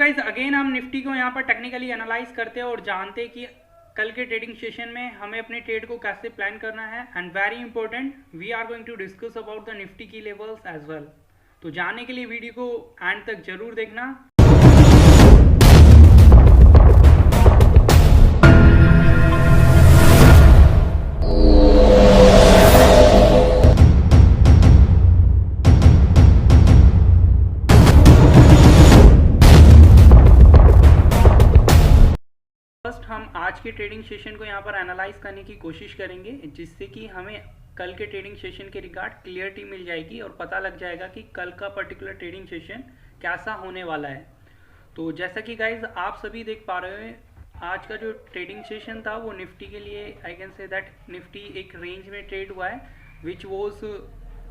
Guys again हम Nifty को यहाँ पर टेक्निकली एनालाइज करते हैं और जानते हैं कि कल के ट्रेडिंग सेशन में हमें अपने ट्रेड को कैसे प्लान करना है। And very important, we are going to discuss about the Nifty की लेवल्स एज वेल। तो जानने के लिए वीडियो को एंड तक जरूर देखना। फर्स्ट हम आज के ट्रेडिंग सेशन को यहाँ पर एनालाइज करने की कोशिश करेंगे, जिससे कि हमें कल के ट्रेडिंग सेशन के रिगार्ड क्लियरिटी मिल जाएगी और पता लग जाएगा कि कल का पर्टिकुलर ट्रेडिंग सेशन कैसा होने वाला है। तो जैसा कि गाइज आप सभी देख पा रहे हैं, आज का जो ट्रेडिंग सेशन था वो निफ्टी के लिए I can say that Nifty एक रेंज में ट्रेड हुआ है which was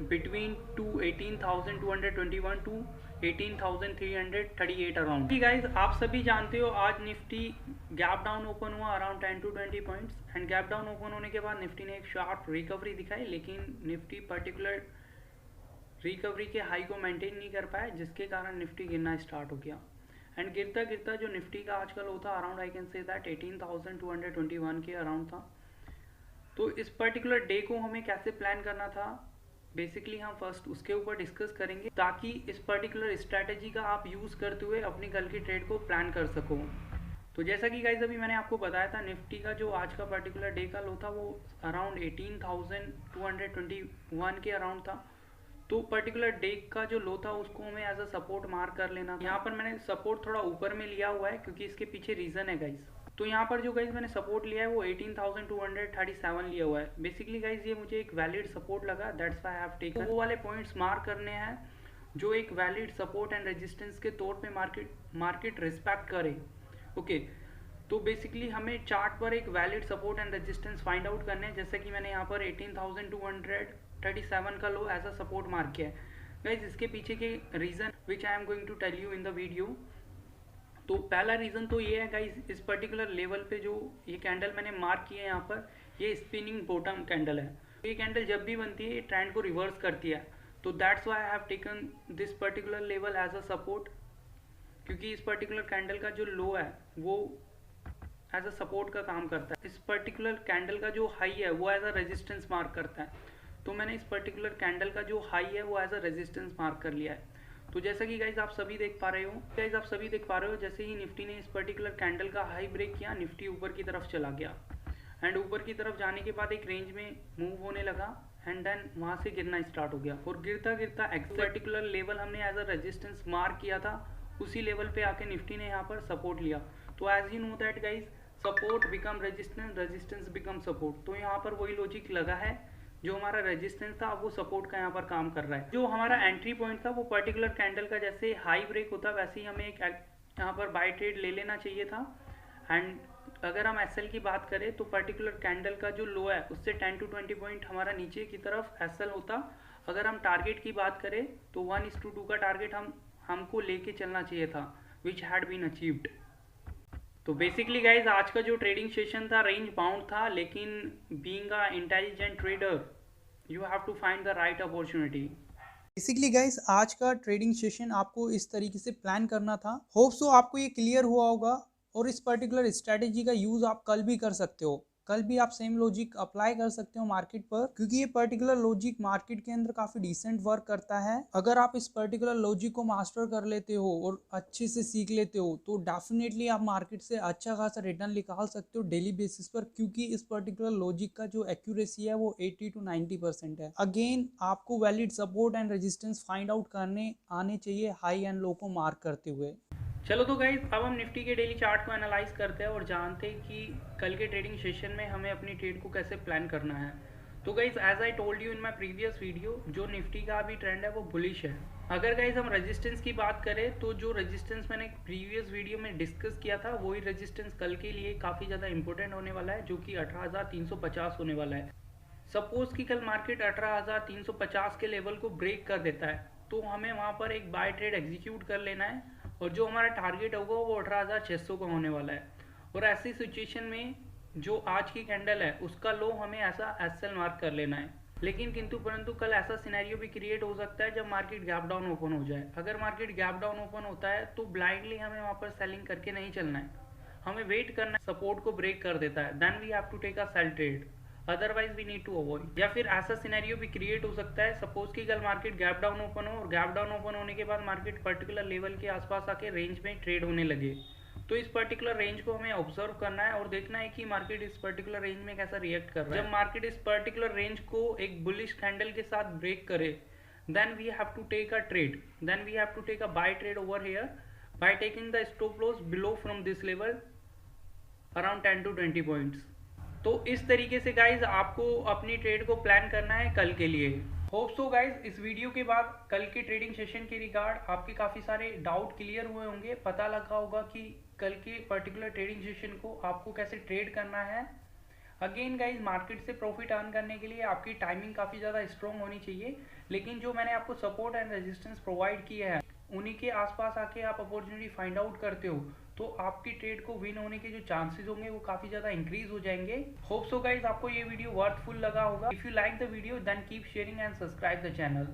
between 18,221 to 18,338 around. Guys आप सभी जानते हो आज निफ्टी गैप डाउन ओपन हुआ around 10 to 20 points and gap down open होने के बाद निफ्टी ने एक शार्प रिकवरी दिखाई, लेकिन निफ्टी पर्टिकुलर रिकवरी के हाई को मेंटेन नहीं कर पाया, जिसके कारण निफ्टी गिरना स्टार्ट हो गया। एंड गिरता गिरता जो निफ्टी का आजकल होता around I can say that 18,221 के अराउंड था। तो इस पर्टिकुलर डे को हमें कैसे प्लान करना था, बेसिकली हम फर्स्ट उसके ऊपर डिस्कस करेंगे, ताकि इस पर्टिकुलर स्ट्रैटेजी का आप यूज़ करते हुए अपनी कल की ट्रेड को प्लान कर सको। तो जैसा कि गाइज अभी मैंने आपको बताया था, निफ्टी का जो आज का पर्टिकुलर डे का लो था वो अराउंड 18,221 के अराउंड था। तो पर्टिकुलर डे का जो लो था उसको हमें एज अ सपोर्ट मार्क कर लेना था। यहाँ पर मैंने सपोर्ट थोड़ा ऊपर में लिया हुआ है क्योंकि इसके पीछे रीज़न है गाइज। तो यहाँ पर जो गाइज मैंने सपोर्ट लिया है वो 18,237 लिया हुआ है। बेसिकली गाइज ये मुझे एक वैलिड सपोर्ट लगा, that's why I have taken. वो वाले पॉइंट्स मार्क करने हैं जो एक वैलिड सपोर्ट एंड रेजिस्टेंस के तौर पे मार्केट रिस्पेक्ट करे। ओके, तो बेसिकली हमें चार्ट पर एक valid support and resistance find out करने हैं, जैसे कि मैंने यहाँ पर 18,237 का low as a support mark किया है। गाइज इसके पीछे के reason which I am going to tell you in the video. तो पहला रीज़न तो ये है गाइज, इस पर्टिकुलर लेवल पे जो ये कैंडल मैंने मार्क किया है यहाँ पर, ये स्पिनिंग बॉटम कैंडल है। ये कैंडल जब भी बनती है ये ट्रेंड को रिवर्स करती है। तो that's why I have taken this particular level as a support, क्योंकि इस पर्टिकुलर कैंडल का जो लो है वो एज अ सपोर्ट का काम करता है। इस पर्टिकुलर कैंडल का जो हाई है वो एज अ रेजिस्टेंस मार्क करता है। तो मैंने इस पर्टिकुलर कैंडल का जो हाई है वो एज अ रेजिस्टेंस मार्क कर लिया है। तो जैसा कि गाइज आप सभी देख पा रहे हो, जैसे ही निफ्टी ने इस पर्टिकुलर कैंडल का हाई ब्रेक किया, निफ्टी ऊपर की तरफ चला गया एंड ऊपर की तरफ जाने के बाद एक रेंज में मूव होने लगा एंड देन वहाँ से गिरना स्टार्ट हो गया। और गिरता गिरता पर्टिकुलर लेवल हमने एज अ रेजिस्टेंस मार्क किया था, उसी लेवल पे आके निफ्टी ने यहाँ पर सपोर्ट लिया। तो as you know that guys, support become resistance, resistance become support. तो यहाँ पर वही लॉजिक लगा है, जो हमारा रेजिस्टेंस था अब वो सपोर्ट का यहाँ पर काम कर रहा है। जो हमारा एंट्री पॉइंट था वो पर्टिकुलर कैंडल का जैसे हाई ब्रेक होता वैसे ही हमें एक यहाँ पर बाय ट्रेड ले लेना चाहिए था। एंड अगर हम एसएल की बात करें तो पर्टिकुलर कैंडल का जो लो है उससे 10 to 20 पॉइंट हमारा नीचे की तरफ एसएल होता। अगर हम टारगेट की बात करें तो 1:2 का टारगेट हमको लेके चलना चाहिए था, विच हैड बीन अचीव्ड। तो बेसिकली गाइज आज का जो ट्रेडिंग सेशन था रेंज बाउंड था, लेकिन being a intelligent trader you have to find the right opportunity. Basically guys आज का ट्रेडिंग सेशन आपको इस तरीके से प्लान करना था। होप सो आपको ये क्लियर हुआ होगा और इस पर्टिकुलर स्ट्रेटेजी का यूज आप कल भी कर सकते हो। कल भी आप सेम लॉजिक अप्लाई कर सकते हो मार्केट पर, क्योंकि ये पर्टिकुलर लॉजिक मार्केट के अंदर काफी डिसेंट वर्क करता है। अगर आप इस पर्टिकुलर लॉजिक को मास्टर कर लेते हो और अच्छे से सीख लेते हो तो डेफिनेटली आप मार्केट से अच्छा खासा रिटर्न निकाल सकते हो डेली बेसिस पर, क्योंकि इस पर्टिकुलर लॉजिक का जो एक्यूरेसी है वो 80 to 90% है। अगेन आपको valid support and resistance find out करने आने चाहिए हाई एंड लो को मार्क करते हुए। चलो तो गाइज अब हम निफ्टी के डेली चार्ट को एनालाइज करते हैं और जानते हैं कि कल के ट्रेडिंग सेशन में हमें अपनी ट्रेड को कैसे प्लान करना है। तो guys as I told you in my previous video, जो निफ्टी का अभी ट्रेंड है वो बुलिश है। अगर गाइज हम रेजिस्टेंस की बात करें तो जो रेजिस्टेंस मैंने प्रीवियस वीडियो में डिस्कस किया था वही रेजिस्टेंस कल के लिए काफ़ी ज़्यादा इंपॉर्टेंट होने वाला है, जो कि 18,350 होने वाला है। सपोज कि कल मार्केट 18,350 के लेवल को ब्रेक कर देता है तो हमें वहाँ पर एक बाय ट्रेड एग्जीक्यूट कर लेना है और जो हमारा टारगेट होगा वो 18,600 का होने वाला है। और ऐसी सिचुएशन में जो आज की कैंडल है उसका लो हमें ऐसा एसएल मार्क कर लेना है। लेकिन किंतु परंतु कल ऐसा सिनेरियो भी क्रिएट हो सकता है जब मार्केट गैप डाउन ओपन हो जाए। अगर मार्केट गैप डाउन ओपन होता है तो ब्लाइंडली हमें वहाँ पर सेलिंग करके नहीं चलना है, हमें वेट करना है। सपोर्ट को ब्रेक कर देता है, then we have to take a sell trade, otherwise we need to avoid. या फिर ऐसा सिनेरियो भी क्रिएट हो सकता है, सपोज कि कल मार्केट गैप डाउन ओपन हो और गैप डाउन ओपन होने के बाद मार्केट पर्टिकुलर लेवल के आसपास आके रेंज में ट्रेड होने लगे, तो इस पर्टिकुलर रेंज को हमें ऑब्जर्व करना है और देखना है कि मार्केट इस पर्टिकुलर रेंज में कैसा रिएक्ट कर रहा है। जब मार्केट इस पर्टिकुलर रेंज को एक बुलिश कैंडल के साथ ब्रेक करे, then we have to take a trade, then we have to take a buy trade over here by taking the stop loss below from this level around 10 to 20 points। तो इस तरीके से guys आपको अपनी trade को plan करना है कल के लिए। होप सो गाइज इस वीडियो के बाद कल के ट्रेडिंग सेशन के रिगार्ड आपके काफ़ी सारे डाउट क्लियर हुए होंगे, पता लगा होगा कि कल के पर्टिकुलर ट्रेडिंग सेशन को आपको कैसे ट्रेड करना है। अगेन गाइज मार्केट से प्रॉफिट अर्न करने के लिए आपकी टाइमिंग काफ़ी ज़्यादा स्ट्रॉन्ग होनी चाहिए, लेकिन जो मैंने आपको सपोर्ट एंड रेजिस्टेंस प्रोवाइड किया है उन्हीं के आसपास आके आप अपॉर्चुनिटी फाइंड आउट करते हो तो आपकी ट्रेड को विन होने के जो चांसेस होंगे वो काफ़ी ज़्यादा इंक्रीज हो जाएंगे। होप सो गाइज आपको ये वीडियो वर्थफुल लगा होगा। If you like the video then keep sharing and subscribe the channel.